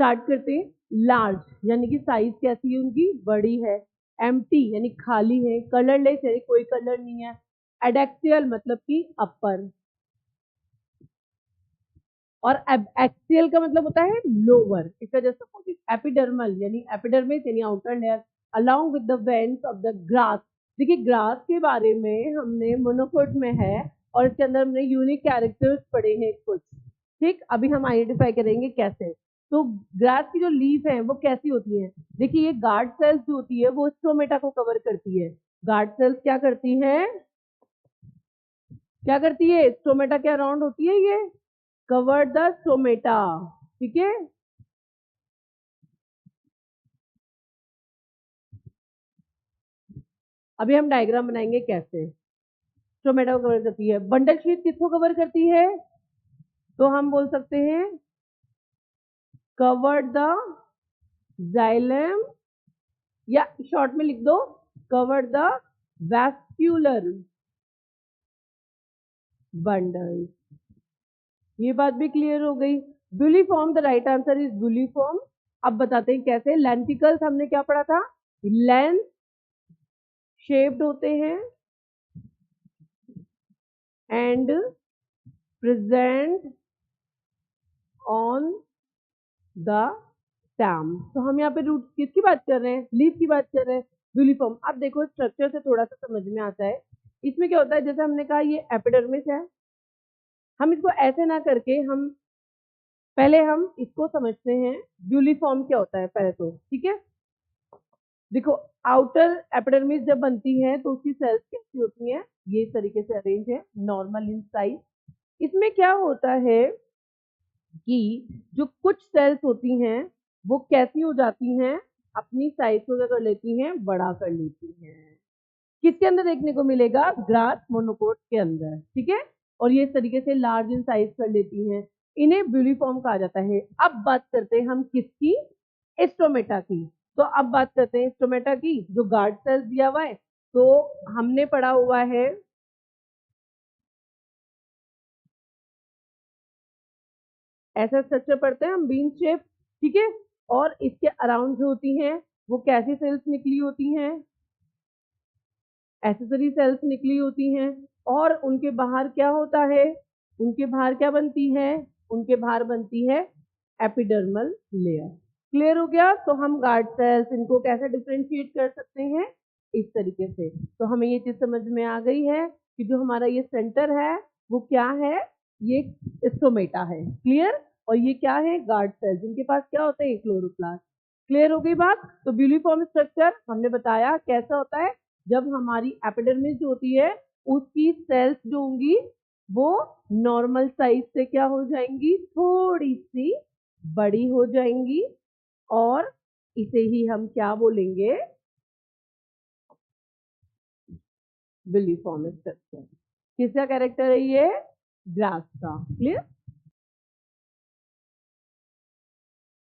Start करते हैं। Large यानी कि साइज कैसी है उनकी, बड़ी है। एम्प्टी यानी खाली है। कलरलेस यानी कोई कलर नहीं है। एडेक्सियल मतलब कि अपर, और एक्सियल का मतलब होता है लोअर, इसका जैसा अपोजिट। एपिडर्मल यानी एपिडर्मिस यानी outer layer, along with the veins of the grass. देखिए ग्रास के बारे में हमने मोनोकोट में है और इसके अंदर हमने यूनिक कैरेक्टर्स पढ़े हैं कुछ, ठीक। अभी हम आइडेंटिफाई करेंगे कैसे। तो ग्रास की जो लीफ है वो कैसी होती है, देखिए ये गार्ड सेल्स जो होती है वो स्टोमेटा को कवर करती है। गार्ड सेल्स क्या करती है, क्या करती है, स्टोमेटा के अराउंड होती है, ये कवर द स्टोमेटा, ठीक है। अभी हम डायग्राम बनाएंगे कैसे। स्टोमेटा को कवर करती है। बंडल शीट किसको कवर करती है, तो हम बोल सकते हैं कवर द जाइलम, या शॉर्ट में लिख दो कवर द वैस्क्यूलर बंडल। ये बात भी क्लियर हो गई। ब्यूलीफॉर्म, द राइट आंसर इज ब्यूलीफॉर्म। अब बताते हैं कैसे। लेंटिकल्स हमने क्या पढ़ा था, लेंथ शेप्ड होते हैं and present on the stem. तो हम यहाँ पे रूट किसकी बात कर रहे हैं, लीफ की बात कर रहे हैं। ब्यूलीफॉर्म, अब देखो स्ट्रक्चर से थोड़ा सा समझ में आता है। इसमें क्या होता है, जैसे हमने कहा ये एपिडर्मिस है, हम इसको ऐसे ना करके हम पहले हम इसको समझते हैं ब्यूलीफॉर्म क्या होता है पहले तो, ठीक है। देखो आउटर एपिडर्मिस जब बनती है तो उसकी सेल्स कैसी होती हैं, ये इस तरीके से अरेंज है, नॉर्मल इन साइज। इसमें क्या होता है कि जो कुछ सेल्स होती हैं वो कैसी हो जाती हैं, अपनी साइज को क्या कर लेती हैं, बड़ा कर लेती हैं। किसके अंदर देखने को मिलेगा, ग्रास मोनोकोट के अंदर, ठीक है। और ये इस तरीके से लार्ज इन साइज कर लेती हैं, इन्हें ब्यूलीफॉर्म कहा जाता है। अब बात करते हैं हम किसकी, स्टोमेटा की। तो अब बात करते हैं स्टोमेटा की, जो गार्ड सेल्स दिया हुआ है। तो हमने पढ़ा हुआ है ऐसा स्ट्रक्चर पढ़ते हैं हम, बीन शेप, ठीक है। और इसके अराउंड जो होती हैं वो कैसी सेल्स निकली होती हैं, एसेसरी सेल्स निकली होती हैं। और उनके बाहर क्या होता है, उनके बाहर क्या बनती है, उनके बाहर बनती है एपिडर्मल लेयर। क्लियर हो गया। तो हम गार्ड सेल्स इनको कैसे डिफरेंशिएट कर सकते हैं, इस तरीके से। तो हमें ये चीज समझ में आ गई है कि जो हमारा ये सेंटर है वो क्या है, ये स्टोमेटा है, क्लियर। और ये क्या है, गार्ड सेल्स, इनके पास क्या होता है, क्लोरोप्लास्ट। क्लियर हो गई बात। तो ब्यूलीफॉर्म स्ट्रक्चर हमने बताया कैसा होता है, जब हमारी एपिडर्मिस जो होती है उसकी सेल्स जो होंगी वो नॉर्मल साइज से क्या हो जाएंगी, थोड़ी सी बड़ी हो जाएंगी, और इसे ही हम क्या बोलेंगे, ब्यूलीफॉर्म स्ट्रक्चर। किसका कैरेक्टर है ये, ग्रास का। क्लियर।